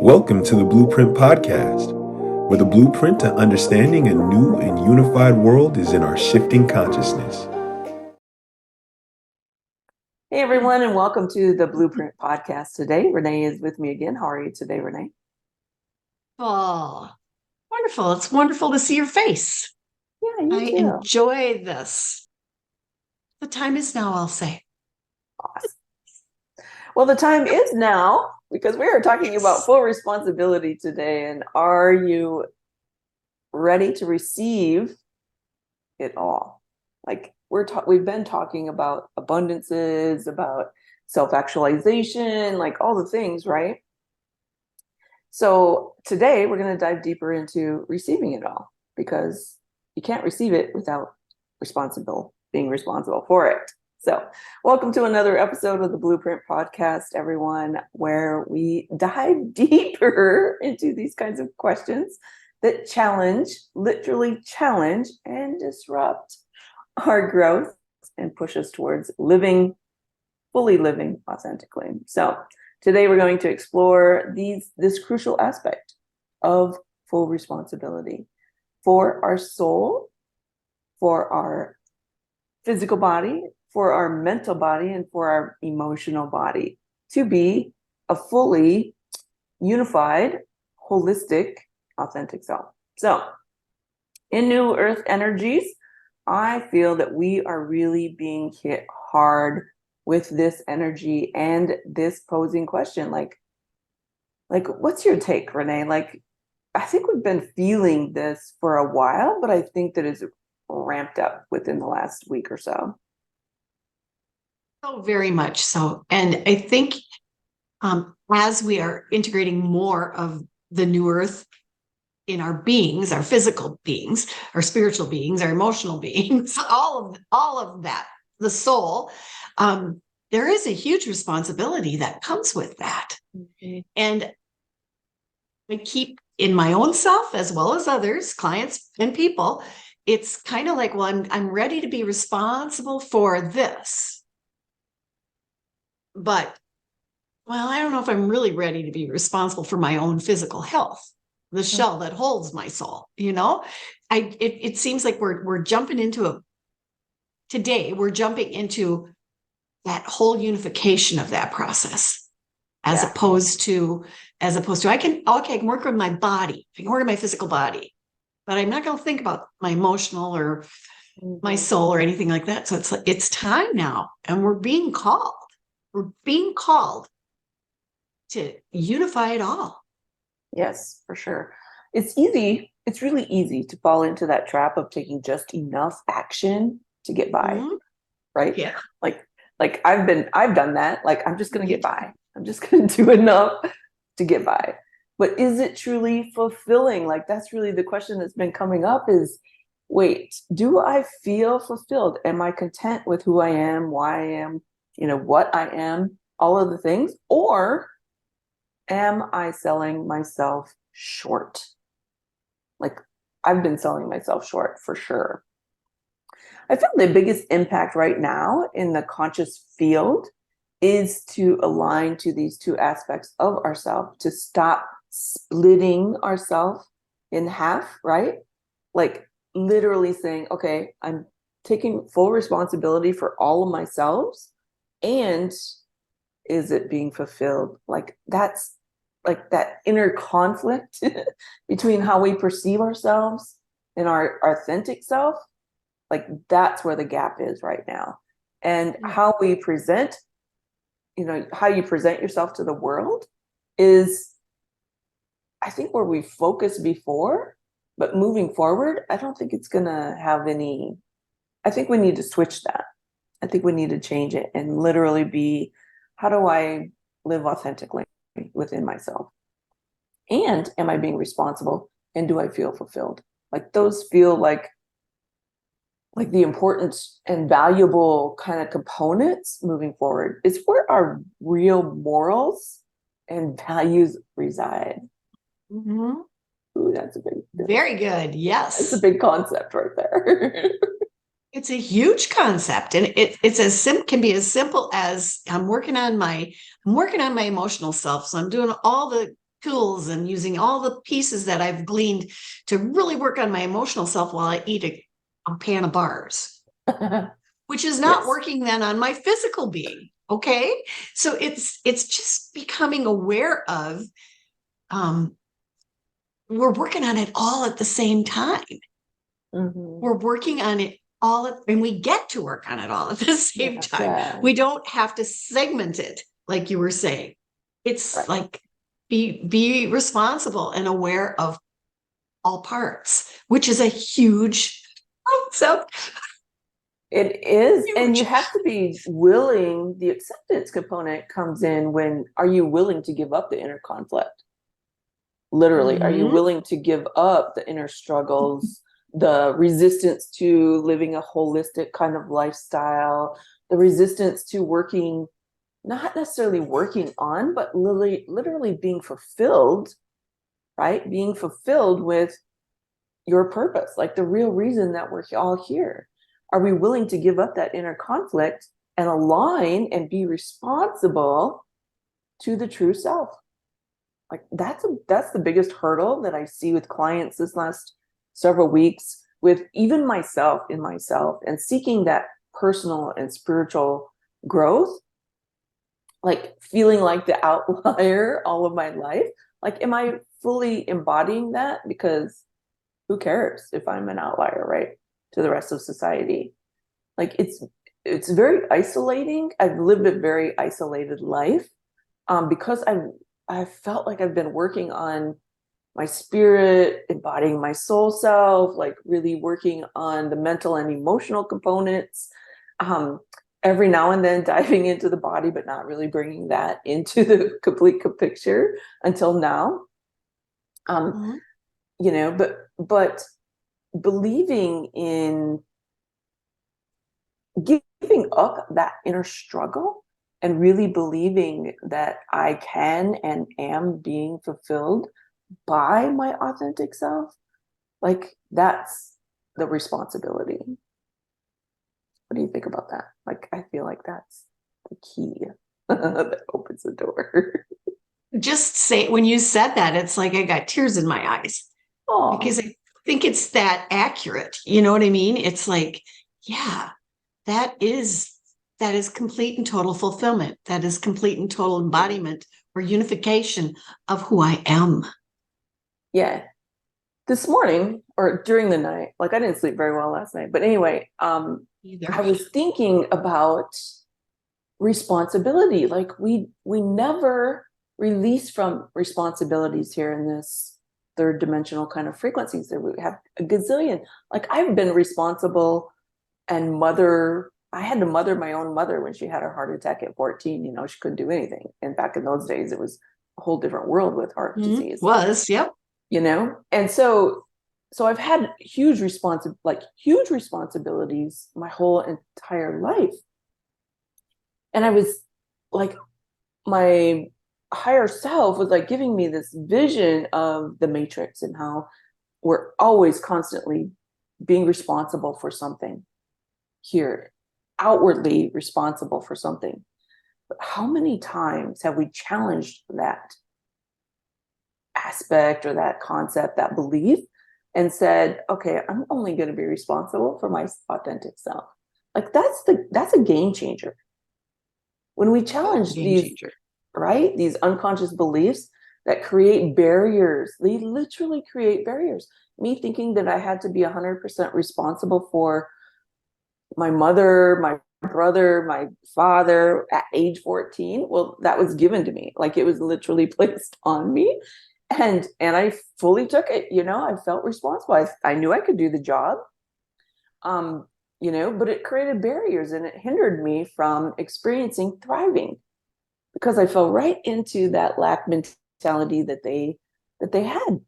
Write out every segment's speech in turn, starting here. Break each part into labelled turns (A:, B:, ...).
A: Welcome to the Blueprint Podcast, where the blueprint to understanding a new and unified world is in our shifting consciousness.
B: Hey everyone, and welcome to the Blueprint Podcast today. Renee is with me again. How are you today, Renee?
C: Oh, wonderful. It's wonderful to see your face.
B: Yeah, you
C: I
B: too.
C: enjoy this. The time is now, I'll say.
B: Awesome. Well, the time is now because we are talking about full responsibility today. And are you ready to receive it all? Like we've been talking about abundances, about self-actualization, like all the things, right? So today we're going to dive deeper into receiving it all, because you can't receive it without being responsible for it. So welcome to another episode of the Blueprint Podcast, everyone, where we dive deeper into these kinds of questions that literally challenge and disrupt our growth and push us towards fully living authentically. So today we're going to explore this crucial aspect of full responsibility for our soul, for our physical body, for our mental body, and for our emotional body, to be a fully unified, holistic, authentic self. So in New Earth energies, I feel that we are really being hit hard with this energy and this posing question. Like what's your take, Renee? Like, I think we've been feeling this for a while, but I think that it's ramped up within the last week or so.
C: Oh, very much so. And I think as we are integrating more of the new earth in our beings, our physical beings, our spiritual beings, our emotional beings, all of that, the soul, there is a huge responsibility that comes with that. Mm-hmm. And I keep in my own self, as well as others, clients and people, it's kind of like, well, I'm ready to be responsible for this. But, well, I don't know if I'm really ready to be responsible for my own physical health, the shell that holds my soul, you know? It seems like we're jumping into we're jumping into that whole unification of that process, as opposed to I can work with my body, I can work with my physical body, but I'm not going to think about my emotional or my soul or anything like that. So it's time now, and we're being called to unify it all.
B: Yes, for sure. It's really easy to fall into that trap of taking just enough action to get by. Mm-hmm. Right?
C: Yeah.
B: Like I've done that. Like, I'm just going to get by. I'm just going to do enough to get by. But is it truly fulfilling? Like, that's really the question that's been coming up is, wait, do I feel fulfilled? Am I content with who I am, why I am, what I am, all of the things? Or am I selling myself short? Like, I've been selling myself short for sure. I feel the biggest impact right now in the conscious field is to align to these two aspects of ourselves, to stop splitting ourselves in half, right? Like, literally saying, okay, I'm taking full responsibility for all of myself, and is it being fulfilled? Like, that's like that inner conflict between how we perceive ourselves and our authentic self. Like, that's where the gap is right now. And how we present, how you present yourself to the world is, I think, where we focused before, but moving forward, I don't think it's going to have any, I think we need to switch that. I think we need to change it and literally be, how do I live authentically within myself? And am I being responsible? And do I feel fulfilled? Like, those feel like the important and valuable kind of components moving forward. It's where our real morals and values reside.
C: Mm-hmm.
B: Ooh, that's
C: very good. Yes,
B: it's a big concept right there.
C: It's a huge concept, and can be as simple as I'm working on my emotional self. So I'm doing all the tools and using all the pieces that I've gleaned to really work on my emotional self while I eat a pan of bars, which is not
B: Yes.
C: working then on my physical being. Okay. So it's just becoming aware of, we're working on it all at the same time.
B: Mhm.
C: We're working on it all, and we get to work on it all at the same time.
B: Yeah.
C: We don't have to segment it, like you were saying. It's
B: Right.
C: like be responsible and aware of all parts, which is a huge concept.
B: It is, and you
C: Huge.
B: have to be willing. The acceptance component comes in when are you willing to give up the inner conflict? Literally, are you
C: Mhm.
B: willing to give up the inner struggles, the resistance to living a holistic kind of lifestyle, the resistance to working, not necessarily working on, but literally being fulfilled, right? Being fulfilled with your purpose, like the real reason that we're all here. Are we willing to give up that inner conflict and align and be responsible to the true self? Like that's the biggest hurdle that I see with clients this last several weeks, with even myself and seeking that personal and spiritual growth, like feeling like the outlier all of my life. Like, am I fully embodying that? Because who cares if I'm an outlier, right? To the rest of society. Like it's very isolating. I've lived a very isolated life because I felt like I've been working on my spirit, embodying my soul self, like really working on the mental and emotional components. Um, every now and then diving into the body, but not really bringing that into the complete picture until now.
C: Mhm.
B: You know, but believing in giving up that inner struggle and really believing that I can and am being fulfilled by my authentic self, like that's the responsibility. What do you think about that? Like, I feel like that's the key that opens the door.
C: Just say, when you said that, it's like I got tears in my eyes because
B: Oh,
C: I think it's that accurate. You know what I mean? It's like, yeah, that is complete and total fulfillment. That is complete and total embodiment or unification of who I am.
B: yeah. This morning or during the night, like I didn't sleep very well last night, but anyway,
C: Either.
B: I was thinking about responsibility. Like we never release from responsibilities here in this third dimensional kind of frequencies that we have a gazillion. Like I've been responsible and I had to mother my own mother when she had her heart attack at 14. You know, she couldn't do anything. And back in those days, it was a whole different world with heart disease.
C: Was, yep.
B: You know, and so I've had huge responsibilities my whole entire life. And I was like, my higher self was like giving me this vision of the matrix and how we're always constantly being responsible for something here, outwardly responsible for something. But how many times have we challenged that aspect or that concept, that belief, and said, okay, I'm only going to be responsible for my authentic self? Like that's a game changer. When we challenge
C: Game
B: these,
C: changer.
B: right, these unconscious beliefs that create barriers, they literally create barriers. Me thinking that I had to be 100% responsible for my mother, my brother, my father at age 14. Well, that was given to me. Like it was literally placed on me. And I fully took it, you know, I felt responsible. I knew I could do the job. Um, you know, but it created barriers and it hindered me from experiencing thriving because I fell right into that lack mentality that they had,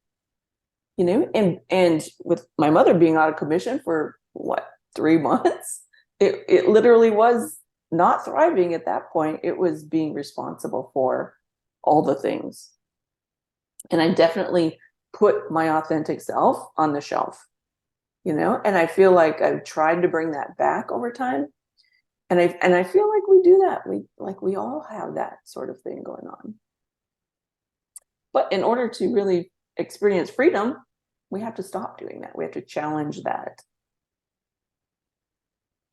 B: you know, and with my mother being out of commission for what, 3 months, it literally was not thriving at that point. It was being responsible for all the things. And I definitely put my authentic self on the shelf, you know, and I feel like I've tried to bring that back over time. And I feel like we do that. We all have that sort of thing going on. But in order to really experience freedom, we have to stop doing that. We have to challenge that.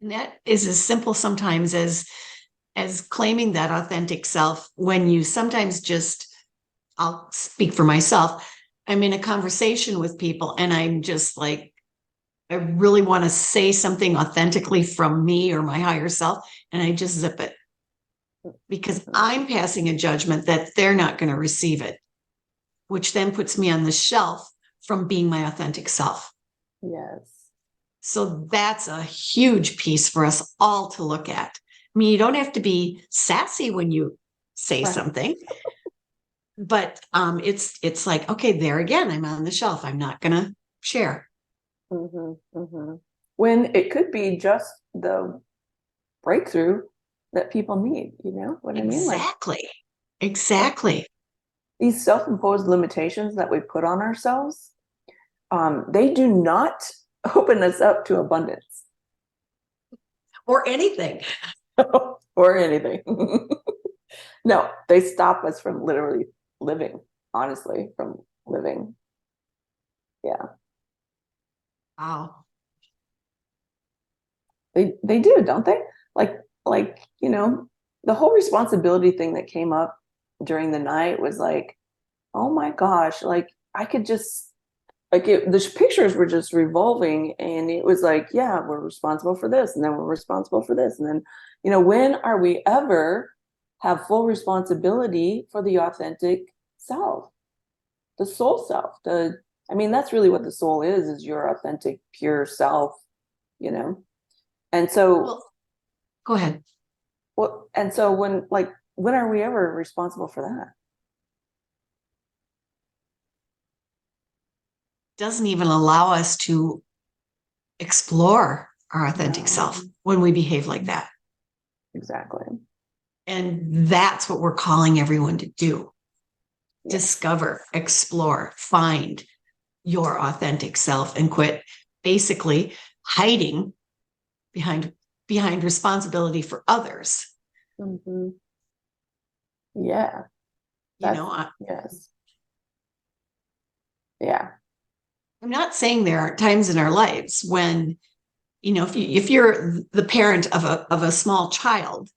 C: And that is as simple sometimes as claiming that authentic self, when you sometimes just, I'll speak for myself, I'm in a conversation with people and I'm just like, I really want to say something authentically from me or my higher self, and I just zip it because I'm passing a judgment that they're not going to receive it, which then puts me on the shelf from being my authentic self.
B: Yes.
C: So that's a huge piece for us all to look at. I mean, you don't have to be sassy when you say something, but it's like, okay, there again, I'm on the shelf. I'm not going to share.
B: When it could be just the breakthrough that people need, you know what I mean?
C: Exactly.
B: These self-imposed limitations that we put on ourselves, they do not open us up to abundance.
C: Or anything.
B: Or anything. No, they stop us from literally living, honestly, from living. Yeah.
C: Wow.
B: They do, don't they? Like, you know, the whole responsibility thing that came up during the night was like, oh my gosh, like I could just the pictures were just revolving, and it was like, yeah, we're responsible for this, and then we're responsible for this, and then, you know, when are we ever have full responsibility for the authentic self, the soul self? I mean, that's really what the soul is your authentic, pure self, you know. And so,
C: Well, go ahead.
B: well, and so when are we ever responsible for that?
C: Doesn't even allow us to explore our authentic self when we behave like that.
B: Exactly.
C: And that's what we're calling everyone to do. Yes. Discover, explore, find your authentic self and quit basically hiding behind responsibility for others.
B: Yeah. Yes. Yeah.
C: I'm not saying there aren't times in our lives when, you know, if you're the parent of a small child,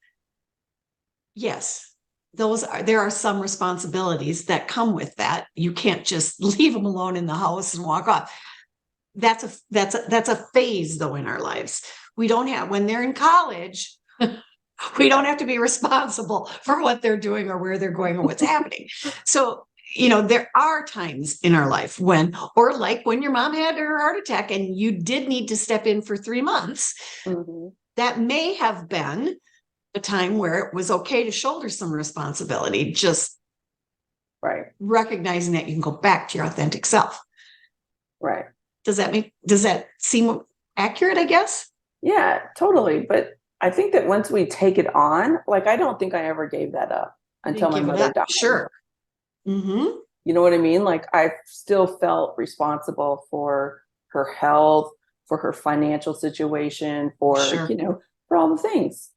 C: yes, there are some responsibilities that come with that. You can't just leave them alone in the house and walk off. That's a phase though in our lives. We don't have, when they're in college, we don't have to be responsible for what they're doing or where they're going or what's happening. So, you know, there are times in our life when, or like when your mom had her heart attack and you did need to step in for 3 months, that may have been a time where it was okay to shoulder some responsibility, just recognizing that you can go back to your authentic self.
B: Right.
C: Does that seem accurate, I guess?
B: Yeah, totally. But I think that once we take it on, like, I don't think I ever gave that up until my mother died.
C: Sure.
B: You know what I mean? Like, I still felt responsible for her health, for her financial situation, for, you know, for all the things,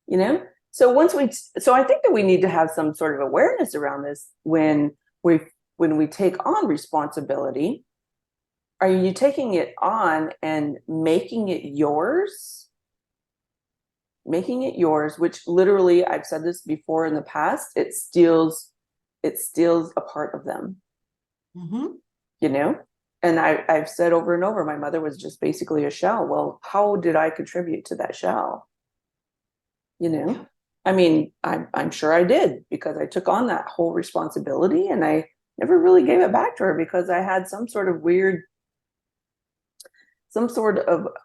B: you know? So I think that we need to have some sort of awareness around this when we take on responsibility. Are you taking it on and making it yours? Making it yours, which literally, I've said this before in the past, it steals a part of them. You know? And I've said over and over, my mother was just basically a shell. Well, how did I contribute to that shell? You know? I mean, I'm sure I did, because I took on that whole responsibility and I never really gave it back to her because I had some sort of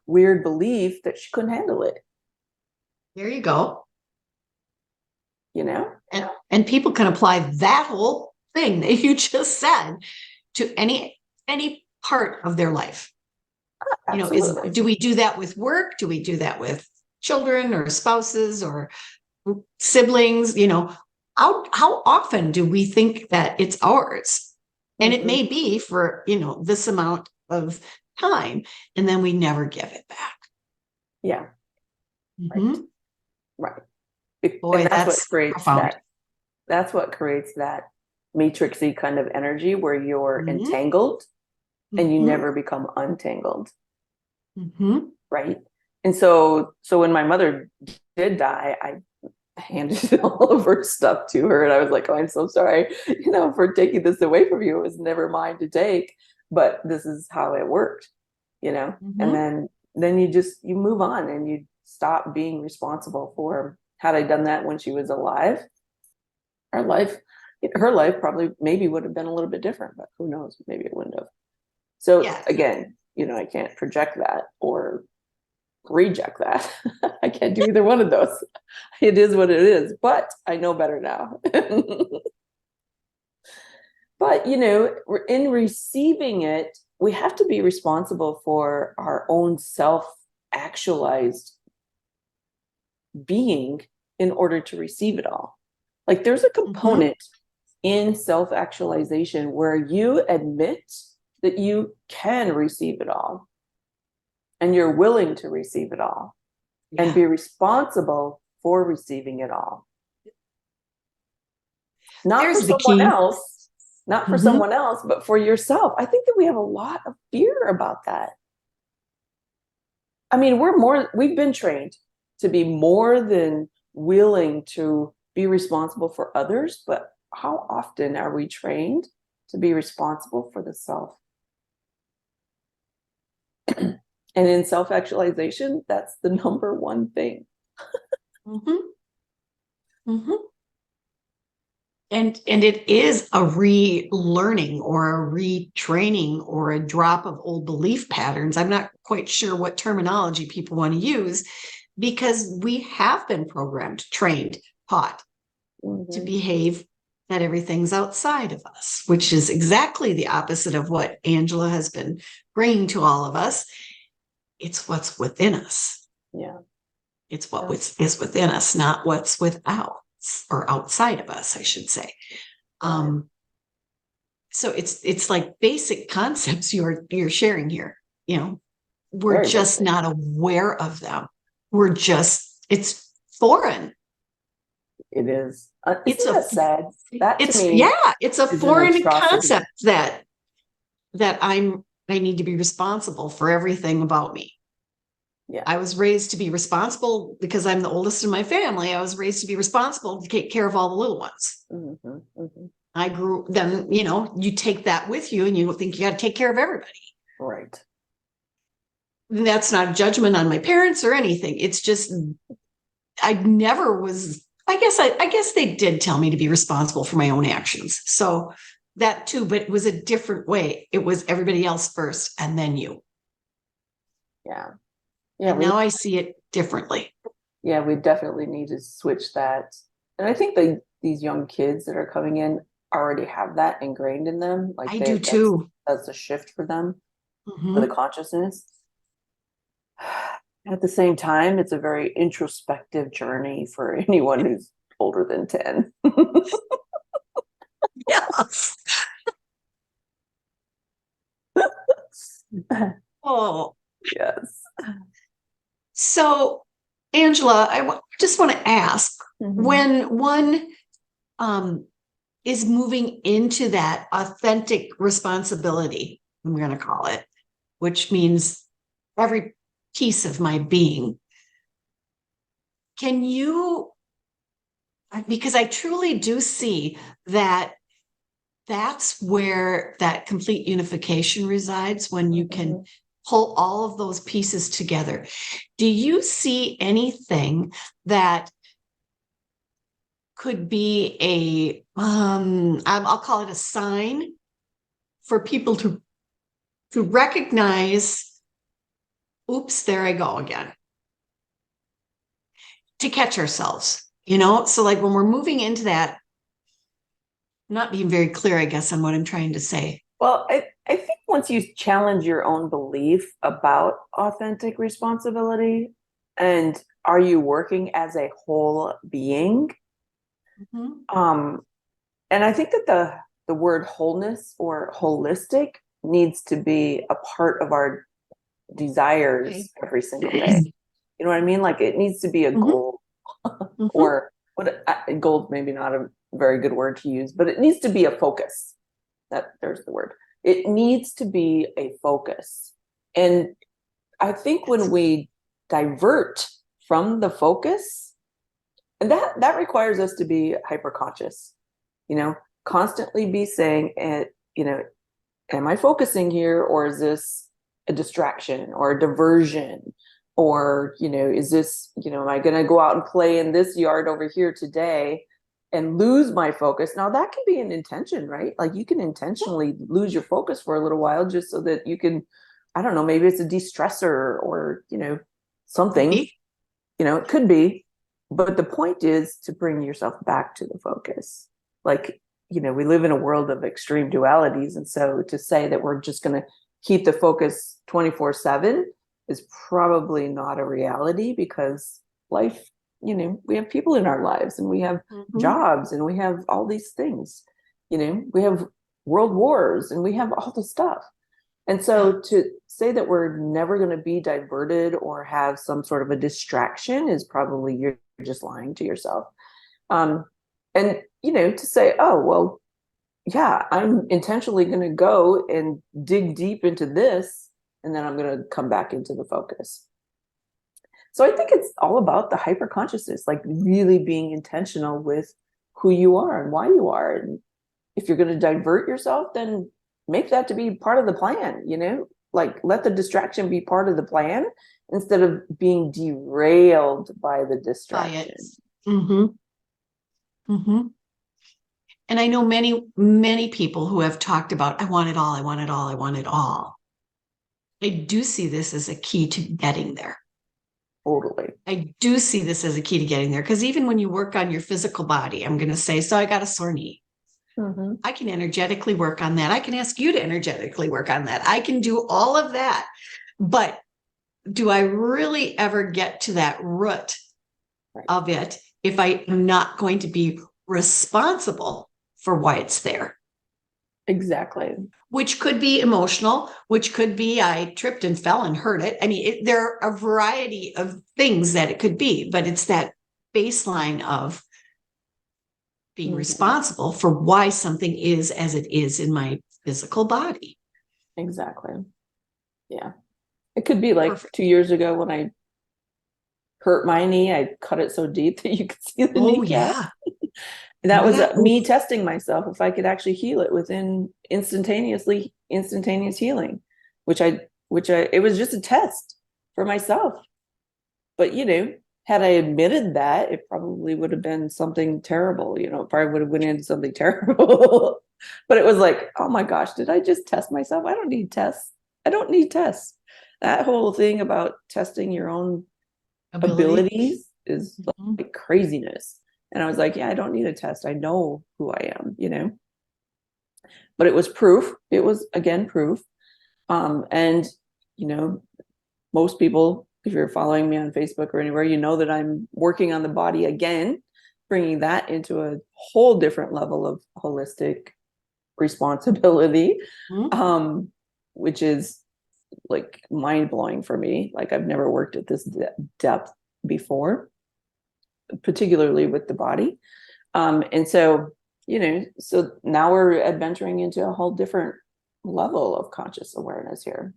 B: weird belief that she couldn't handle it.
C: There you go.
B: You know?
C: And people can apply that whole thing that you just said to any part of their life.
B: Absolutely.
C: You know, do we do that with work? Do we do that with children or spouses or siblings? You know, how often do we think that it's ours? And it may be for, you know, this amount of time, and then we never give it back.
B: Yeah. Right.
C: Boy,
B: and that's what creates
C: profound.
B: that's what creates that matrixy kind of energy where you're
C: Mhm.
B: entangled and you
C: Mhm.
B: never become untangled.
C: Mhm.
B: Right. And so when my mother did die, I handed all of her stuff to her, and I was like, oh, I'm so sorry, for taking this away from you. It was never mine to take, but this is how it worked, and
C: Mhm.
B: then you move on and you stop being responsible for. Had I done that when she was alive, her life her life probably maybe would have been a little bit different, but who knows, maybe it wouldn't have. So
C: Yeah.
B: again, I can't project that or reject that. I can't do either one of those. It is what it is, but I know better now. But, in receiving it, we have to be responsible for our own self-actualized being in order to receive it all. Like there's a
C: Mhm.
B: component in self-actualization where you admit that you can receive it all and you're willing to receive it all and
C: Yeah.
B: be responsible for receiving it all. Not for
C: There's the
B: someone
C: key.
B: else, not for
C: Mhm.
B: someone else, but for yourself. I think that we have a lot of fear about that. I mean, we've been trained to be more than willing to be responsible for others, but how often are we trained to be responsible for the self? And in self-actualization, that's the number one thing.
C: Mhm. Mhm. And it is a relearning or a retraining or a drop of old belief patterns. I'm not quite sure what terminology people want to use because we have been programmed, trained, taught to
B: Mm-hmm.
C: behave that everything's outside of us, which is exactly the opposite of what Angela has been bringing to all of us. It's what's within us.
B: Yeah.
C: It's what is within us, not what's without or outside of us, I should say.
B: Right.
C: So it's like basic concepts you're sharing here. We're
B: Very
C: just
B: basic.
C: not aware of them. It's foreign.
B: It is.
C: It's
B: Isn't
C: a
B: that sad? That to
C: it's
B: me
C: yeah, it's a
B: is an
C: foreign
B: atrocity.
C: concept that I need to be responsible for everything about me.
B: Yeah.
C: I was raised to be responsible because I'm the oldest in my family. I was raised to be responsible to take care of all the little ones.
B: Mm-hmm, mm-hmm.
C: I grew, then, you take that with you and you think you got to take care of everybody.
B: Right.
C: And that's not a judgment on my parents or anything. It's just, I never was, I guess they did tell me to be responsible for my own actions. So that too, but it was a different way. It was everybody else first and then you.
B: Yeah. Yeah.
C: And now I see it differently.
B: We definitely need to switch that. And I think these young kids that are coming in already have that ingrained in them. Like
C: I do too.
B: that's a shift for them, for the
C: Mhm.
B: consciousness. At the same time, it's a very introspective journey for anyone who's older than 10.
C: Yes. Oh,
B: Yes.
C: so Angela, just want to ask
B: Mhm.
C: when one um, is moving into that authentic responsibility, I'm going to call it, which means every piece of my being. Can you, because I truly do see that that's where that complete unification resides when you can
B: Mhm.
C: pull all of those pieces together. Do you see anything that could be I'll call it a sign for people to recognize, oops, there I go again, to catch ourselves, So like when we're moving into that, I'm not being very clear, I guess, on what I'm trying to say.
B: Well, I think once you challenge your own belief about authentic responsibility and are you working as a whole being?
C: Mhm.
B: Um, and I think that the word wholeness or holistic needs to be a part of our
C: Okay.
B: desires every single day. You know what I mean? Like it needs to be a
C: Mhm.
B: goal
C: Mhm.
B: or what gold, maybe not very good word to use, but it needs to be a focus. There's the word. It needs to be a focus. And I think when we divert from the focus, and that requires us to be hyper conscious, constantly be saying, am I focusing here, or is this a distraction or a diversion? Or, is this, am I going to go out and play in this yard over here today and lose my focus? Now that can be an intention, right? Like you can intentionally lose your focus for a little while just so that you can, I don't know, maybe it's a de-stressor or, something, it could be. But the point is to bring yourself back to the focus. Like, we live in a world of extreme dualities. And so to say that we're just going to keep the focus 24/7 is probably not a reality, because life, we have people in our lives, and we have jobs, and we have all these things, we have world wars, and we have all the stuff. And so to say that we're never going to be diverted or have some sort of a distraction is probably, you're just lying to yourself. And, to say, oh, well, yeah, I'm intentionally going to go and dig deep into this, and then I'm going to come back into the focus. So I think it's all about the hyper consciousness, like really being intentional with who you are and why you are. And if you're going to divert yourself, then make that to be part of the plan, like let the distraction be part of the plan instead of being derailed by the distraction.
C: And I know many, many people who have talked about, I want it all, I want it all, I want it all. I do see this as a key to getting there.
B: Totally.
C: I do see this as a key to getting there, because even when you work on your physical body, I'm going to say, so I got a sore knee. I can energetically work on that. I can ask you to energetically work on that. I can do all of that. But do I really ever get to that root of it if I am not going to be responsible for why it's there?
B: Exactly.
C: Which could be emotional, which could be I tripped and fell and hurt it. I mean, there are a variety of things that it could be, but it's that baseline of being responsible for why something is as it is in my physical body.
B: Exactly. Yeah. It could be like 2 years ago when I hurt my knee, I cut it so deep that you could see the kneecap.
C: Yeah.
B: That was me testing myself if I could actually heal it within instantaneous healing, it was just a test for myself. But, had I admitted that, it probably would have been something terrible, probably would have went into something terrible. But it was like, oh my gosh, did I just test myself? I don't need tests. That whole thing about testing your own abilities is like craziness. And I was like, yeah, I don't need a test. I know who I am, But it was proof. It was, again, proof. And, most people, if you're following me on Facebook or anywhere, that I'm working on the body again, bringing that into a whole different level of holistic responsibility, which is like mind-blowing for me. Like I've never worked at this depth before, particularly with the body. And so, so now we're adventuring into a whole different level of conscious awareness here.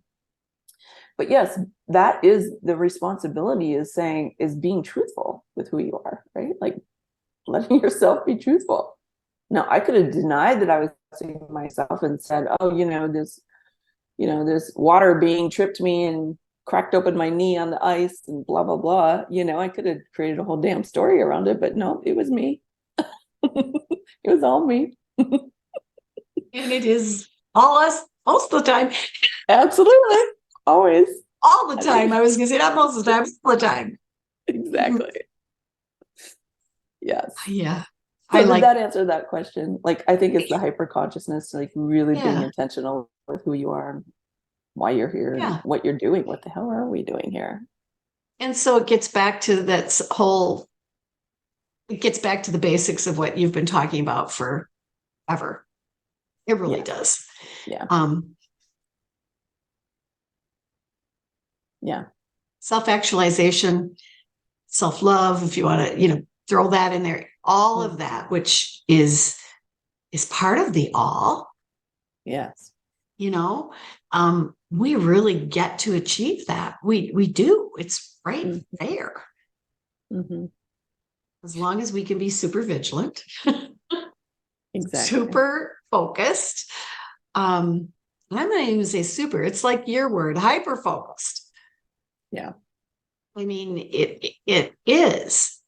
B: But yes, that is the responsibility, is being truthful with who you are, right? Like letting yourself be truthful. Now, I could have denied that I was seeing myself and said, oh, this water being tripped me and cracked open my knee on the ice and blah, blah, blah. I could have created a whole damn story around it, but no, it was me. It was all me.
C: And it is all us most of the time.
B: Absolutely. Always.
C: All the time. I was going to say not most of the time, all the time.
B: Exactly. Yes.
C: Yeah.
B: So did that answer that question? Like, I think it's the hyper consciousness, like really being intentional with who you are, why you're here, and what you're doing. What the hell are we doing here?
C: And so it gets back to it gets back to the basics of what you've been talking about forever. It really does.
B: Yeah.
C: Self-actualization, self-love, if you want to, throw that in there. All of that, which is part of the all.
B: Yes.
C: You know, we really get to achieve that. We do. It's right there.
B: Mm-hmm.
C: As long as we can be super vigilant,
B: Exactly.
C: super focused. I'm not even say super. It's like your word, hyper focused.
B: Yeah.
C: I mean, it is.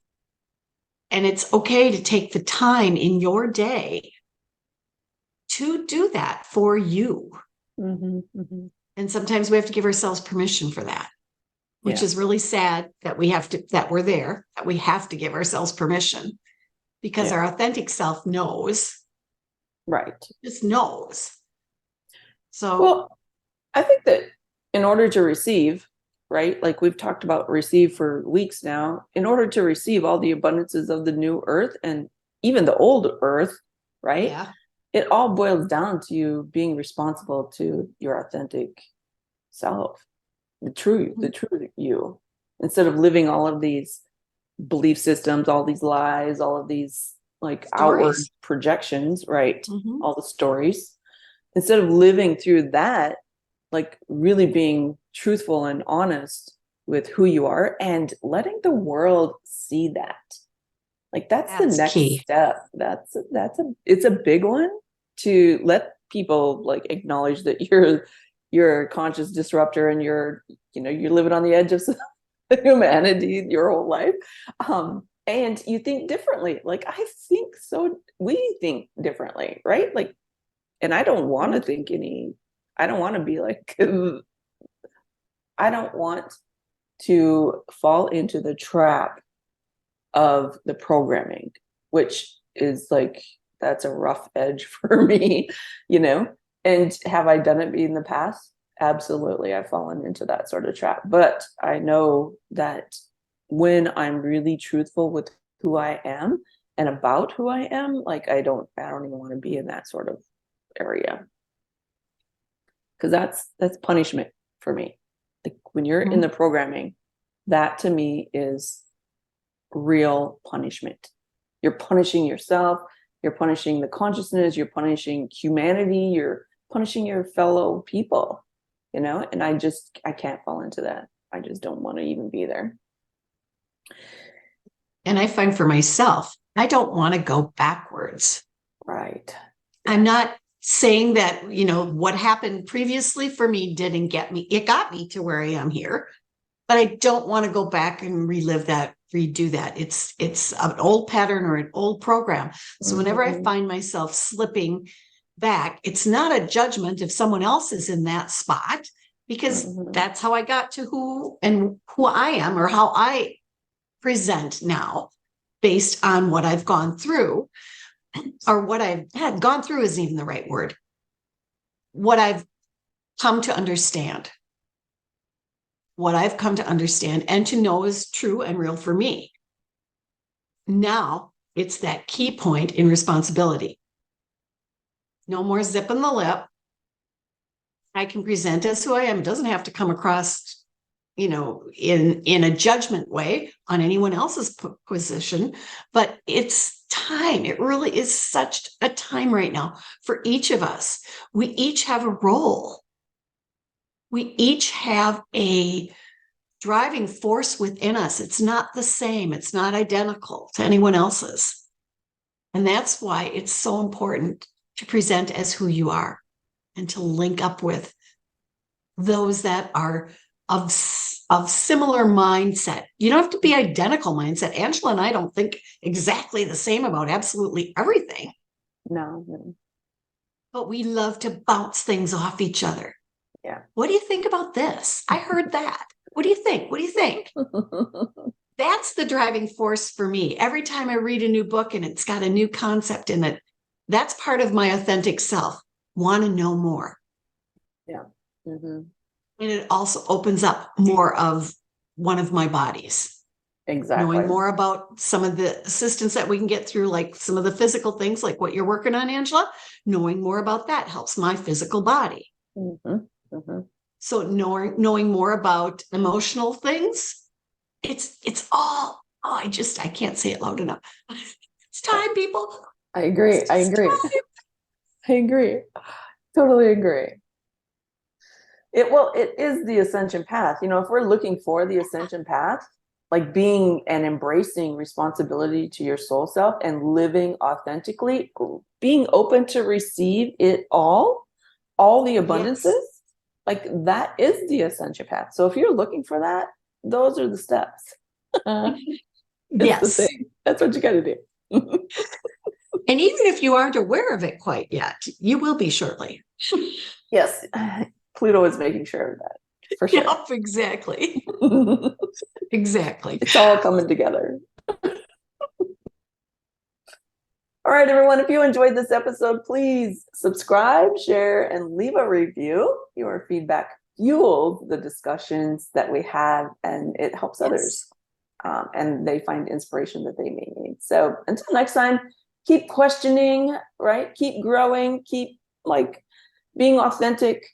C: And it's okay to take the time in your day to do that for you.
B: Mm-hmm. Mm-hmm.
C: And sometimes we have to give ourselves permission for that, which is really sad that we have to give ourselves permission, because our authentic self knows.
B: Right.
C: Just knows. So,
B: well, I think that in order to receive, right, like we've talked about receive for weeks now, in order to receive all the abundances of the new earth and even the old earth, right?
C: yeah.
B: It all boils down to you being responsible to your authentic self, the true you, instead of living all of these belief systems, all these lies, all of these like outward projections, right?
C: Mm-hmm.
B: All the stories. Instead of living through that, like really being truthful and honest with who you are and letting the world see that. Like that's the next
C: key.
B: step. It's a big one to let people like acknowledge that you're a conscious disruptor and you're living on the edge of humanity your whole life. And you think differently. Like I think so. We think differently, right? Like, and I don't want to think I don't want to be like, I don't want to fall into the trap of the programming, which is like, that's a rough edge for me, and have I done it in the past? Absolutely. I've fallen into that sort of trap, but I know that when I'm really truthful with who I am and about who I am, like I don't even want to be in that sort of area, because that's punishment for me. Like when you're in the programming, that to me is real punishment. You're punishing yourself, you're punishing the consciousness, you're punishing humanity, you're punishing your fellow people, and I can't fall into that. I just don't want to even be there.
C: And I find for myself, I don't want to go backwards.
B: Right.
C: I'm not saying that, what happened previously for me didn't get me. It got me to where I am here, but I don't want to go back and redo that. It's an old pattern or an old program. So whenever I find myself slipping back, it's not a judgment if someone else is in that spot, because that's how I got to who I am, or how I present now based on what I've gone through, or what I've had gone through isn't even the right word. What I've come to understand. What I've come to understand and to know is true and real for me. Now it's that key point in responsibility. No more zipping the lip. I can present as who I am. It doesn't have to come across, in a judgment way on anyone else's position, but it's time. It really is such a time right now for each of us. We each have a role. We each have a driving force within us. It's not the same. It's not identical to anyone else's. And that's why it's so important to present as who you are and to link up with those that are of similar mindset. You don't have to be identical mindset. Angela and I don't think exactly the same about absolutely everything.
B: No.
C: But we love to bounce things off each other.
B: Yeah.
C: What do you think about this? I heard that. What do you think? What do you think? That's the driving force for me. Every time I read a new book and it's got a new concept in it, that's part of my authentic self. Want to know more.
B: Yeah.
C: And it also opens up more of one of my bodies.
B: Exactly.
C: Knowing more about some of the assistance that we can get through, like some of the physical things, like what you're working on, Angela. Knowing more about that helps my physical body. So knowing more about emotional things, it's all Oh, I can't say it loud enough. It's time, people.
B: I agree. I
C: It's
B: agree.
C: time.
B: I agree. Totally agree. It is the ascension path. If we're looking for the ascension path, like being and embracing responsibility to your soul self and living authentically, being open to receive it all the abundances,
C: Yes.
B: like that is the ascension path. So if you're looking for that, those are the steps. It's the
C: Yes.
B: thing. That's what you got to do.
C: And even if you aren't aware of it quite yet, you will be shortly.
B: Yes. Pluto is making sure of that for sure.
C: Yep, exactly. Exactly.
B: It's all coming together. All right, everyone, if you enjoyed this episode, please subscribe, share, and leave a review. Your feedback fuels the discussions that we have, and it helps others. And they find inspiration that they may need. So until next time, keep questioning, right? Keep growing, keep being authentic,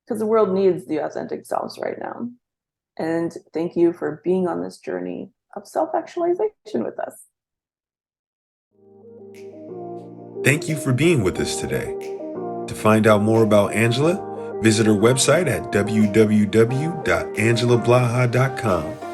B: because the world needs the authentic selves right now. And thank you for being on this journey of self-actualization with us.
A: Thank you for being with us today. To find out more about Angela, visit her website at www.angelablaha.com.